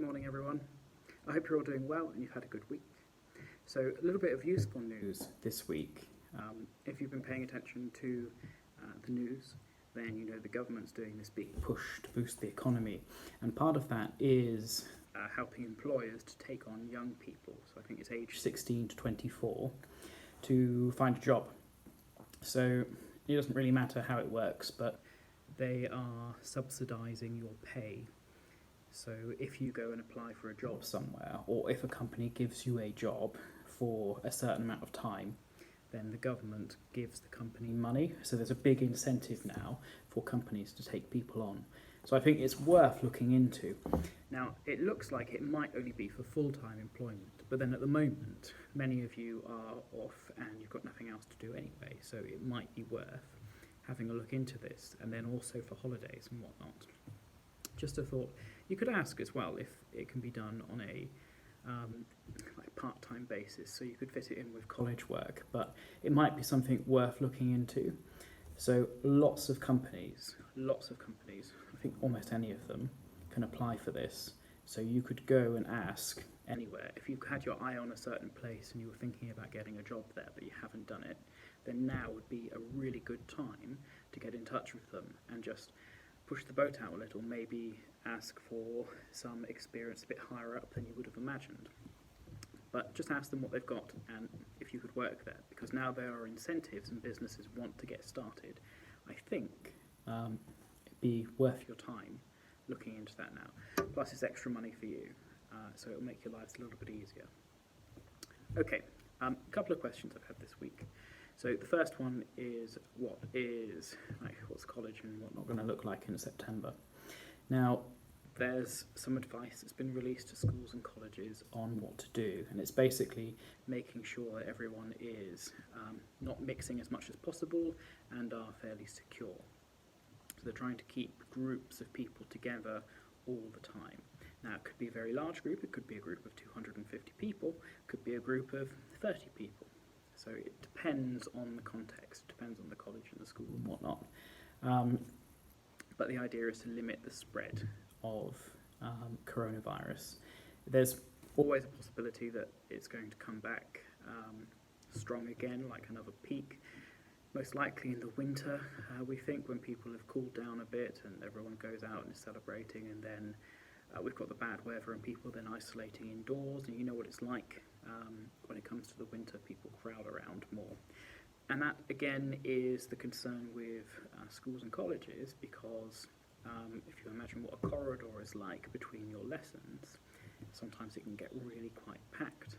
Good morning, everyone. I hope you're all doing well and you've had a good week. So, a little bit of useful news this week. If you've been paying attention to the news, then you know the government's doing this big push to boost the economy, and part of that is helping employers to take on young people. So, I think it's age 16 to 24 to find a job. So, it doesn't really matter how it works, but they are subsidising your pay. So if you go and apply for a job somewhere, or if a company gives you a job for a certain amount of time, then the government gives the company money. So there's a big incentive now for companies to take people on. So I think it's worth looking into. Now, it looks like it might only be for full-time employment, but then at the moment, many of you are off and you've got nothing else to do anyway, so it might be worth having a look into this, and then also for holidays and whatnot. Just a thought. You could ask as well if it can be done on a part-time basis, so you could fit it in with college work, but it might be something worth looking into. So lots of companies, I think almost any of them, can apply for this. So you could go and ask anywhere. If you've had your eye on a certain place and you were thinking about getting a job there but you haven't done it, then now would be a really good time to get in touch with them and just push the boat out a little, maybe ask for some experience a bit higher up than you would have imagined. But just ask them what they've got and if you could work there, because now there are incentives and businesses want to get started. I think it'd be worth your time looking into that now. Plus it's extra money for you, so it'll make your lives a little bit easier. Okay, a couple of questions I've had this week. So the first one is what's college and whatnot going to look like in September? Now, there's some advice that's been released to schools and colleges on what to do, and it's basically making sure that everyone is not mixing as much as possible and are fairly secure. So they're trying to keep groups of people together all the time. Now, it could be a very large group, it could be a group of 250 people, it could be a group of 30 people. So it depends on the context, depends on the college and the school and whatnot. But the idea is to limit the spread of coronavirus. There's always a possibility that it's going to come back strong again, like another peak. Most likely in the winter, we think, when people have cooled down a bit and everyone goes out and is celebrating, and then we've got the bad weather and people then isolating indoors, and you know what it's like when it comes to the winter, people crowd around more. And that, again, is the concern with schools and colleges, because if you imagine what a corridor is like between your lessons, sometimes it can get really quite packed.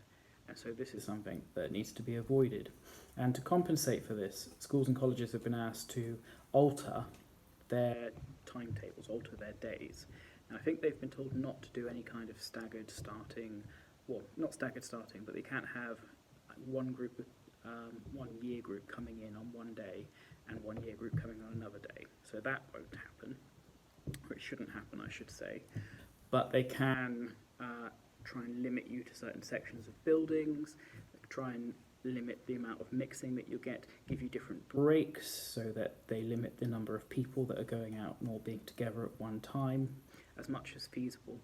And so this is something that needs to be avoided. And to compensate for this, schools and colleges have been asked to alter their timetables, alter their days. And I think they've been told not to do any kind of staggered starting, well, not staggered starting, but they can't have one year group coming in on one day and one year group coming on another day. So that won't happen, or it shouldn't happen, I should say. But they can try and limit you to certain sections of buildings, try and limit the amount of mixing that you get, give you different breaks so that they limit the number of people that are going out and all being together at one time, as much as feasible.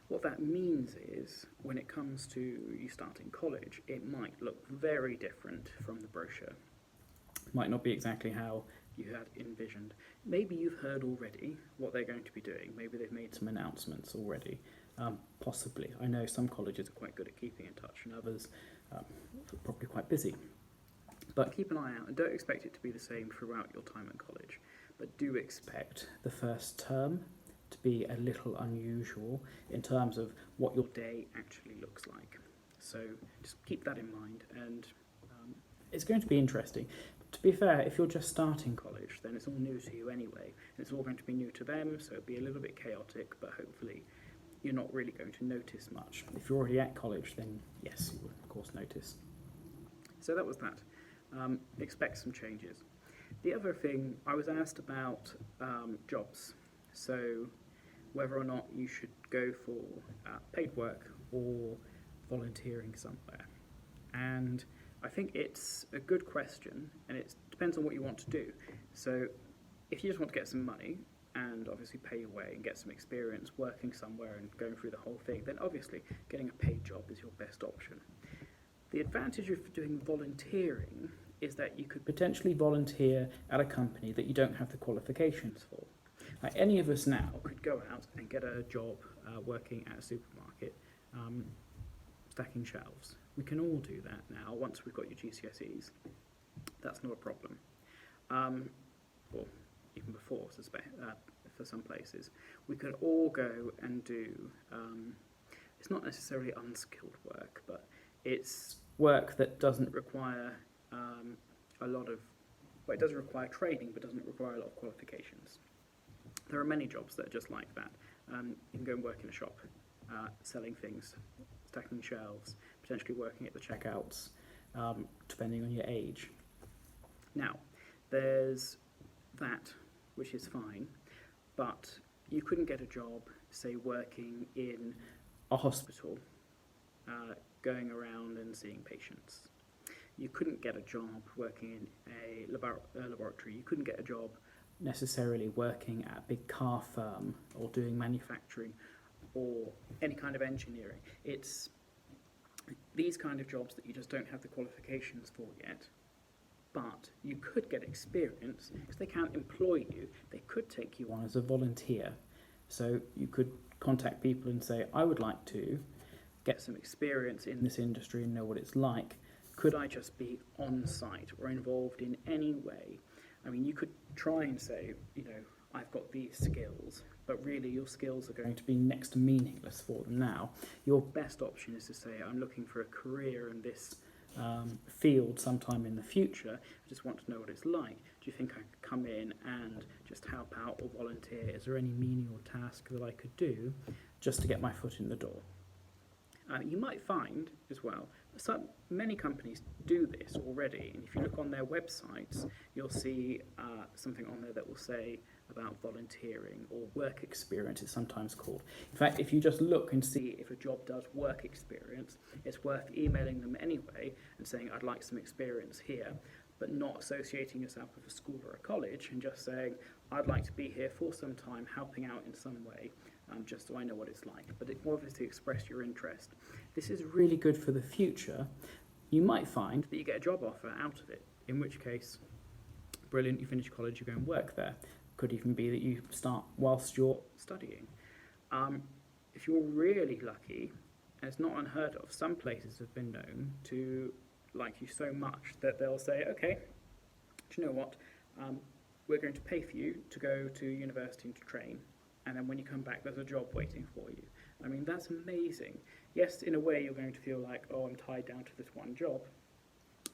What that means is, when it comes to you starting college, it might look very different from the brochure. It might not be exactly how you had envisioned. Maybe you've heard already what they're going to be doing. Maybe they've made some announcements already. Possibly. I know some colleges are quite good at keeping in touch, and others are probably quite busy. But keep an eye out, and don't expect it to be the same throughout your time at college. But do expect the first term to be a little unusual in terms of what your day actually looks like. So just keep that in mind, and it's going to be interesting. To be fair, if you're just starting college, then it's all new to you anyway, and it's all going to be new to them, so it'll be a little bit chaotic, but hopefully you're not really going to notice much. If you're already at college, then yes, you will of course notice. So that was that. Expect some changes. The other thing, I was asked about jobs. So whether or not you should go for paid work or volunteering somewhere. And I think it's a good question, and it depends on what you want to do. So if you just want to get some money, and obviously pay your way and get some experience working somewhere and going through the whole thing, then obviously getting a paid job is your best option. The advantage of doing volunteering is that you could potentially volunteer at a company that you don't have the qualifications for. Like any of us now could go out and get a job working at a supermarket, stacking shelves. We can all do that now once we've got your GCSEs. That's not a problem. Or even before, for some places. We could all go and do, it's not necessarily unskilled work, but it's work that doesn't require a lot of, well, it doesn't require training, but doesn't require a lot of qualifications. There are many jobs that are just like that. You can go and work in a shop, selling things, stacking shelves, potentially working at the checkouts, depending on your age. Now, there's that, which is fine, but you couldn't get a job, say, working in a hospital, going around and seeing patients. You couldn't get a job working in a laboratory. You couldn't get a job necessarily working at a big car firm or doing manufacturing or any kind of engineering. It's these kind of jobs that you just don't have the qualifications for yet, but you could get experience because they can't employ you. They could take you on as a volunteer. So you could contact people and say, I would like to get some experience in this industry and know what it's like. Could I just be on site or involved in any way? I mean, you could try and say, you know, I've got these skills, but really your skills are going to be next to meaningless for them now. Your best option is to say, I'm looking for a career in this field sometime in the future. I just want to know what it's like. Do you think I could come in and just help out or volunteer? Is there any menial task that I could do just to get my foot in the door? You might find as well, many companies do this already, and if you look on their websites, you'll see something on there that will say about volunteering or work experience, it's sometimes called. In fact, if you just look and see if a job does work experience, it's worth emailing them anyway and saying, I'd like some experience here, but not associating yourself with a school or a college, and just saying, I'd like to be here for some time, helping out in some way, just so I know what it's like. But it obviously express your interest. This is really good for the future. You might find that you get a job offer out of it, in which case, brilliant, you finish college, you go and work there. Could even be that you start whilst you're studying. If you're really lucky, and it's not unheard of, some places have been known to like you so much that they'll say, okay, do you know what, we're going to pay for you to go to university and to train, and then when you come back there's a job waiting for you. I mean, that's amazing. Yes, in a way you're going to feel like, oh, I'm tied down to this one job,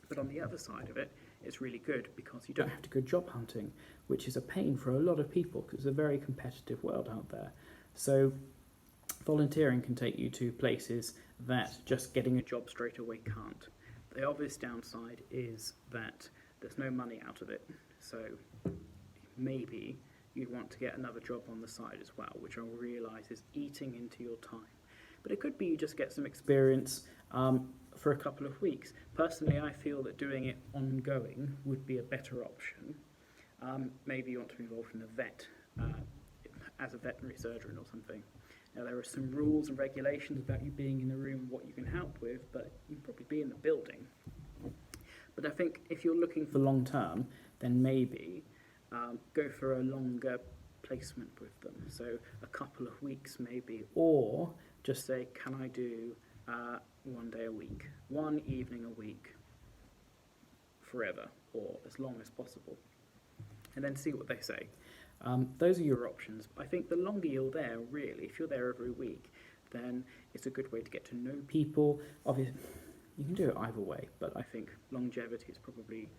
but on the other side of it, it's really good because you don't have to go job hunting, which is a pain for a lot of people because it's a very competitive world out there. So volunteering can take you to places that just getting a job straight away can't. The obvious downside is that there's no money out of it, so maybe you'd want to get another job on the side as well, which I realise is eating into your time. But it could be you just get some experience for a couple of weeks. Personally, I feel that doing it ongoing would be a better option. Maybe you want to be involved in a vet, as a veterinary surgeon or something. Now, there are some rules and regulations about you being in the room and what you can help with, but you can probably be in the building. But I think if you're looking for long term, then maybe go for a longer placement with them. So a couple of weeks maybe, or just say, can I do 1 day a week, one evening a week, forever, or as long as possible, and then see what they say. Those are your options. I think the longer you're there, really, if you're there every week, then it's a good way to get to know people. Obviously, you can do it either way, but I think longevity is probably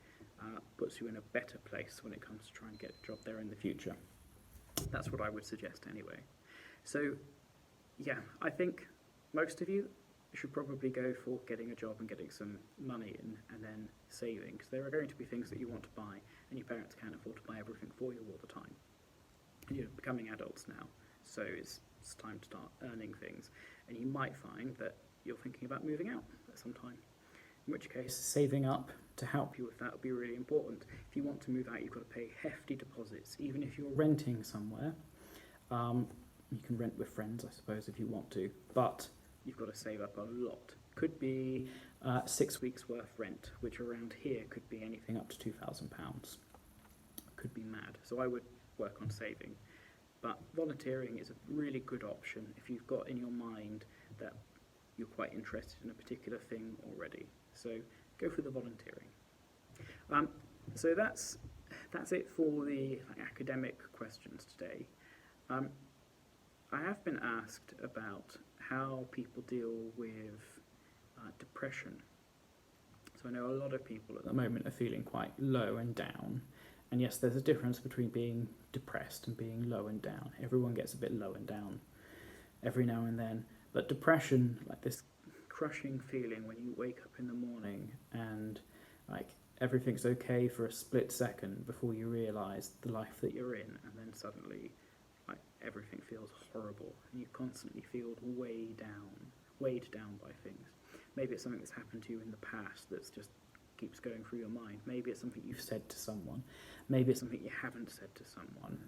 puts you in a better place when it comes to trying to get a job there in the future. That's what I would suggest anyway. So, yeah, I think most of you should probably go for getting a job and getting some money in and then saving, because there are going to be things that you want to buy and your parents can't afford to buy everything for you all the time. And you're becoming adults now, so it's time to start earning things, and you might find that you're thinking about moving out at some time. in which case saving up to help you with that will be really important. If you want to move out, you've got to pay hefty deposits. Even if you're renting somewhere, you can rent with friends, I suppose, if you want to, but you've got to save up a lot. Could be 6 weeks worth rent, which around here could be anything up to £2,000. Could be mad. So I would work on saving. But volunteering is a really good option if you've got in your mind that you're quite interested in a particular thing already. So go for the volunteering. So that's it for the academic questions today. I have been asked about how people deal with depression. So I know a lot of people at the moment are feeling quite low and down. And yes, there's a difference between being depressed and being low and down. Everyone gets a bit low and down every now and then. But depression, like this crushing feeling when you wake up in the morning and like everything's okay for a split second before you realise the life that you're in, and then suddenly like everything feels horrible and you constantly feel weighed down by things. Maybe it's something that's happened to you in the past that's just keeps going through your mind. Maybe it's something you've said to someone. Maybe it's something you haven't said to someone.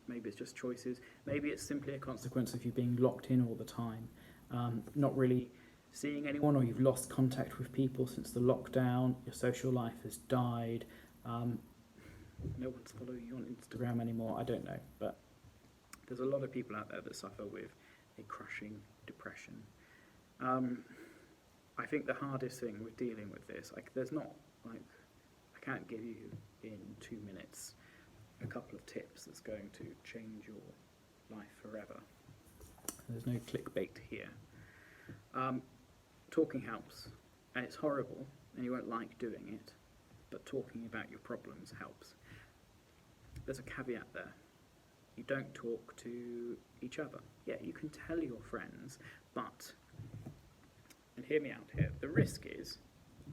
Maybe it's just choices. Maybe it's simply a consequence of you being locked in all the time, not really seeing anyone, or you've lost contact with people since the lockdown, your social life has died, no one's following you on Instagram anymore, I don't know. But there's a lot of people out there that suffer with a crushing depression. I think the hardest thing with dealing with this, I can't give you in 2 minutes a couple of tips that's going to change your life forever. There's no clickbait here. Talking helps, and it's horrible, and you won't like doing it, but talking about your problems helps. There's a caveat there. You don't talk to each other. Yeah, you can tell your friends, but, and hear me out here, the risk is,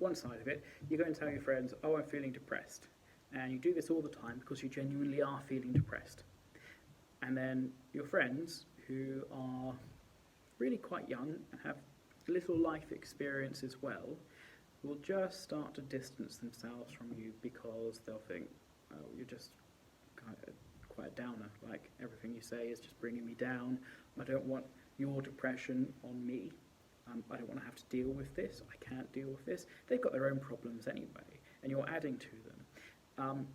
one side of it, you go and tell your friends, oh, I'm feeling depressed. And you do this all the time because you genuinely are feeling depressed. And then your friends, who are really quite young and have little life experience as well, will just start to distance themselves from you because they'll think, oh, you're just quite a downer, like everything you say is just bringing me down. I don't want your depression on me. I don't want to have to deal with this. I can't deal with this. They've got their own problems anyway, and you're adding to them.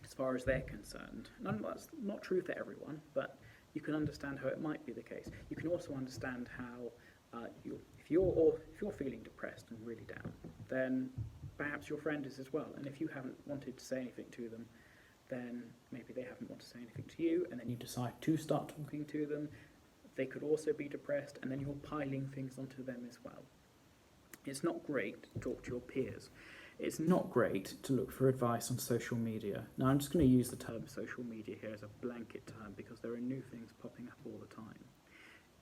As far as they're concerned, that's not true for everyone, but you can understand how it might be the case. You can also understand how if you're feeling depressed and really down, then perhaps your friend is as well. And if you haven't wanted to say anything to them, then maybe they haven't wanted to say anything to you, and then you decide to start talking to them. They could also be depressed, and then you're piling things onto them as well. It's not great to talk to your peers. It's not great to look for advice on social media. Now, I'm just going to use the term social media here as a blanket term because there are new things popping up all the time.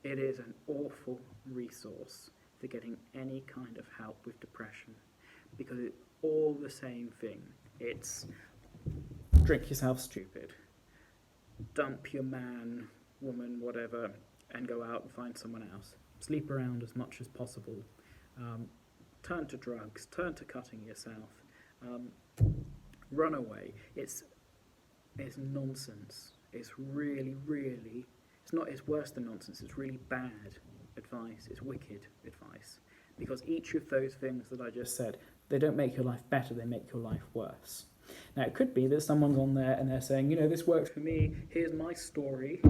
It is an awful resource for getting any kind of help with depression because it's all the same thing. It's drink yourself stupid, dump your man, woman, whatever, and go out and find someone else. Sleep around as much as possible. Turn to drugs, turn to cutting yourself, run away. It's nonsense. It's it's worse than nonsense, it's really bad advice, it's wicked advice. Because each of those things that I just said, they don't make your life better, they make your life worse. Now it could be that someone's on there and they're saying, this worked for me, here's my story,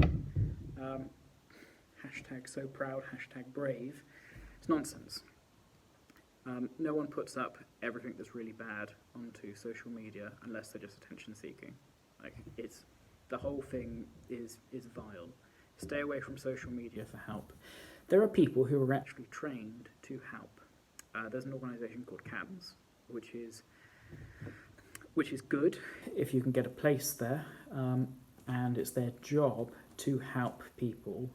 hashtag so proud, hashtag brave. It's nonsense. No one puts up everything that's really bad onto social media unless they're just attention seeking. The whole thing is vile. Stay away from social media for help. There are people who are actually trained to help. There's an organisation called CAMS, which is good if you can get a place there, and it's their job to help people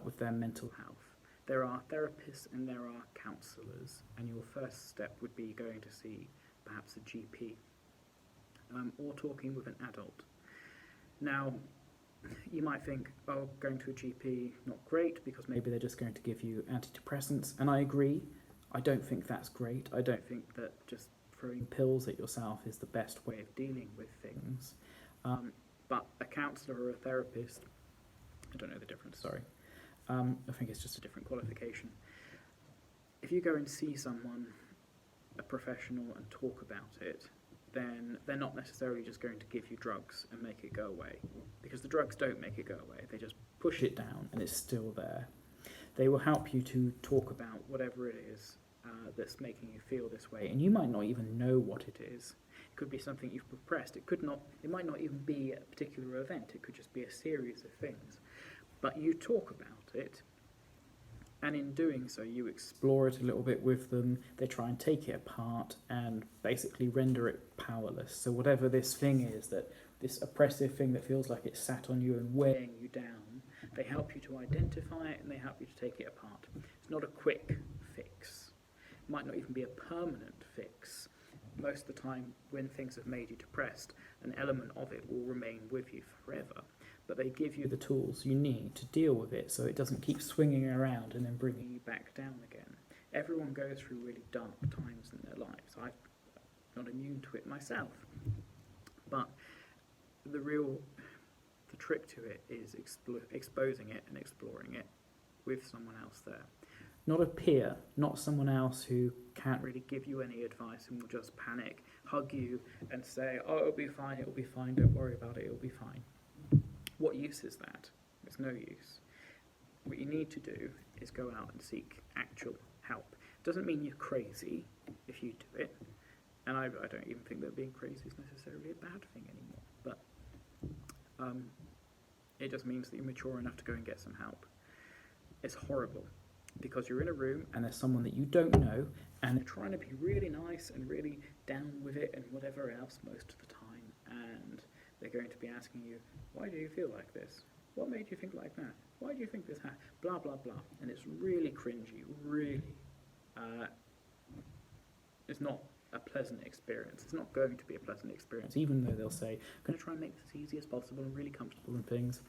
with their mental health. There are therapists and there are counsellors, and your first step would be going to see perhaps a GP or talking with an adult. Now, you might think, oh, going to a GP, not great, because maybe they're just going to give you antidepressants, and I agree. I don't think that's great. I don't think that just throwing pills at yourself is the best way of dealing with things. But a counsellor or a therapist, I don't know the difference, sorry. I think it's just a different qualification. If you go and see someone, a professional, and talk about it, then they're not necessarily just going to give you drugs and make it go away. Because the drugs don't make it go away. They just push it down and it's still there. They will help you to talk about whatever it is that's making you feel this way. And you might not even know what it is. It could be something you've repressed. It might not even be a particular event. It could just be a series of things. But you talk about it, and in doing so, you explore it a little bit with them. They try and take it apart and basically render it powerless. So whatever this thing is, this oppressive thing that feels like it's sat on you and weighing you down, they help you to identify it and they help you to take it apart. It's not a quick fix. It might not even be a permanent fix. Most of the time, when things have made you depressed, an element of it will remain with you forever. But they give you the tools you need to deal with it so it doesn't keep swinging around and then bringing you back down again. Everyone goes through really dark times in their lives. I'm not immune to it myself. But the trick to it is exposing it and exploring it with someone else there. Not a peer, not someone else who can't really give you any advice and will just panic, hug you and say, oh, it'll be fine, don't worry about it, it'll be fine. What use is that? There's no use. What you need to do is go out and seek actual help. It doesn't mean you're crazy if you do it, and I don't even think that being crazy is necessarily a bad thing anymore, but it just means that you're mature enough to go and get some help. It's horrible, because you're in a room and there's someone that you don't know, and they're trying to be really nice and really down with it and whatever else most of the time, and they're going to be asking you, why do you feel like this? What made you think like that? Why do you think this happened? Blah, blah, blah. And it's really cringy, really. It's not a pleasant experience. It's not going to be a pleasant experience, even though they'll say, I'm going to try and make this as easy as possible and really comfortable and things.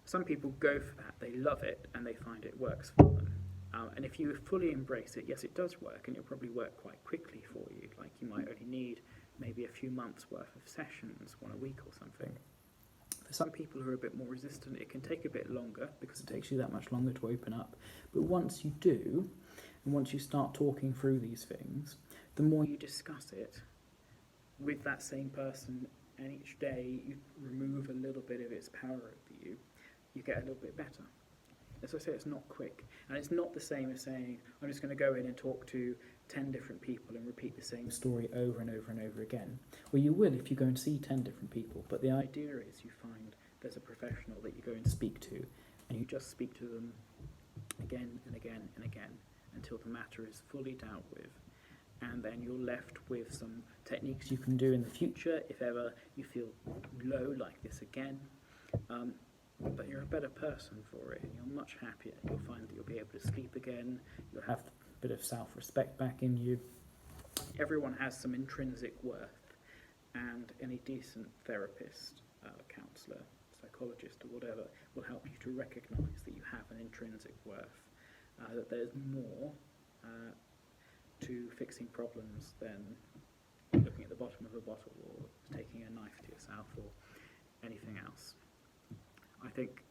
Some people go for that. They love it and they find it works for them. And if you fully embrace it, yes, it does work, and it'll probably work quite quickly for you. Like you might only need maybe a few months' worth of sessions, 1 a week or something. For some people who are a bit more resistant, it can take a bit longer because it takes you that much longer to open up. But once you do, and once you start talking through these things, the more you discuss it with that same person, and each day you remove a little bit of its power over you, you get a little bit better. As I say, it's not quick. And it's not the same as saying, I'm just going to go in and talk to 10 different people and repeat the same story over and over and over again. Well, you will if you go and see 10 different people. But the idea is you find there's a professional that you go and speak to, and you just speak to them again and again and again until the matter is fully dealt with. And then you're left with some techniques you can do in the future if ever you feel low like this again. But you're a better person for it, and you're much happier. You'll find that you'll be able to sleep again. You'll have a bit of self-respect back in you. Everyone has some intrinsic worth, and any decent therapist, counsellor, psychologist, or whatever will help you to recognise that you have an intrinsic worth, that there's more to fixing problems than looking at the bottom of a bottle or taking a knife to yourself or anything else. I think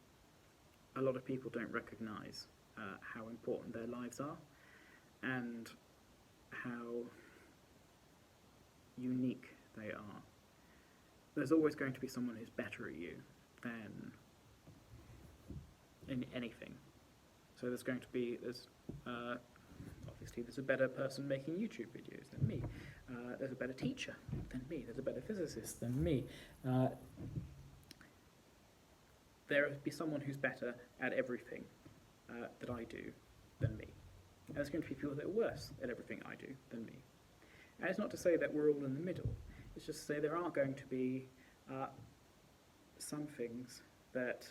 a lot of people don't recognise how important their lives are and how unique they are. There's always going to be someone who's better at you than in anything. So obviously there's a better person making YouTube videos than me. There's a better teacher than me. There's a better physicist than me. There will be someone who's better at everything that I do than me. And there's going to be people that are worse at everything I do than me. And it's not to say that we're all in the middle. It's just to say there are going to be some things that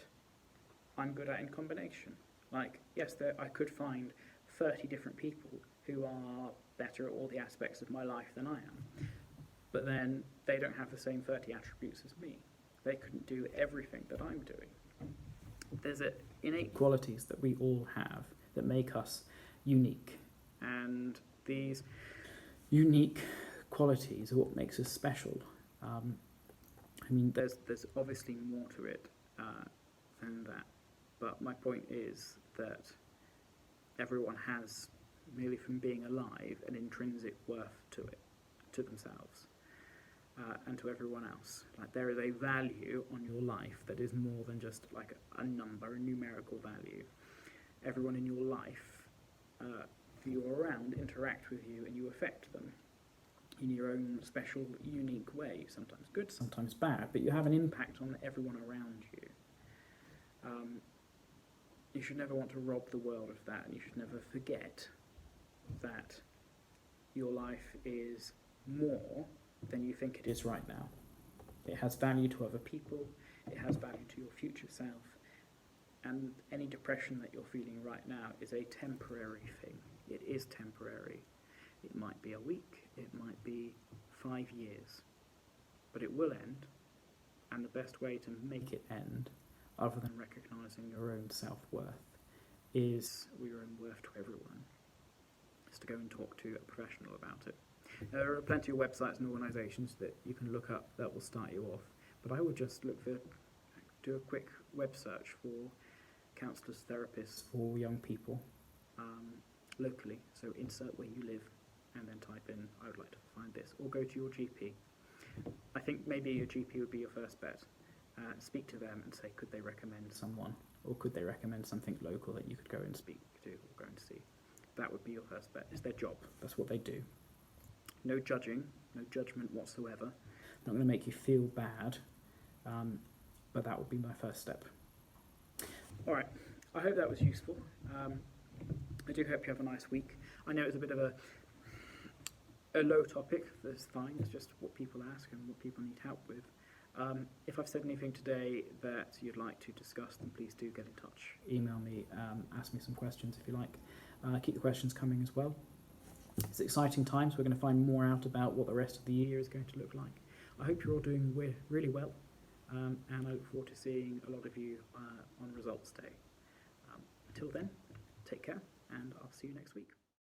I'm good at in combination. Like, yes, I could find 30 different people who are better at all the aspects of my life than I am. But then they don't have the same 30 attributes as me. They couldn't do everything that I'm doing. There's innate qualities that we all have that make us unique. And these unique qualities are what makes us special. I mean, there's obviously more to it than that, but my point is that everyone has, merely from being alive, an intrinsic worth to it, to themselves, and to everyone else. Like, there is a value on your life that is more than just like a number, a numerical value. Everyone in your life, you're around, interact with you, and you affect them in your own special, unique way, sometimes good, sometimes bad, but you have an impact on everyone around you. You should never want to rob the world of that, and you should never forget that your life is more than you think it is right now. It has value to other people, it has value to your future self, and any depression that you're feeling right now is a temporary thing. It is temporary. It might be a week, it might be 5 years, but it will end, and the best way to make it end, other than recognising your own self-worth, is your own worth to everyone, is to go and talk to a professional about it. There are plenty of websites and organisations that you can look up that will start you off, but I would just do a quick web search for counsellors, therapists for young people locally, so insert where you live, and then type in, I would like to find this, or go to your GP. I think maybe your GP would be your first bet. Speak to them and say, could they recommend someone, or could they recommend something local that you could go and speak to or go and see. That would be your first bet. It's their job. That's what they do. No judging, no judgment whatsoever. Not going to make you feel bad, but that would be my first step. All right, I hope that was useful. I do hope you have a nice week. I know it's a bit of a low topic. That's fine. It's just what people ask and what people need help with. If I've said anything today that you'd like to discuss, then please do get in touch. Email me, ask me some questions if you like. Keep the questions coming as well. It's exciting times. We're going to find more out about what the rest of the year is going to look like. I hope you're all doing really well, and I look forward to seeing a lot of you on Results Day. Until then, take care, and I'll see you next week.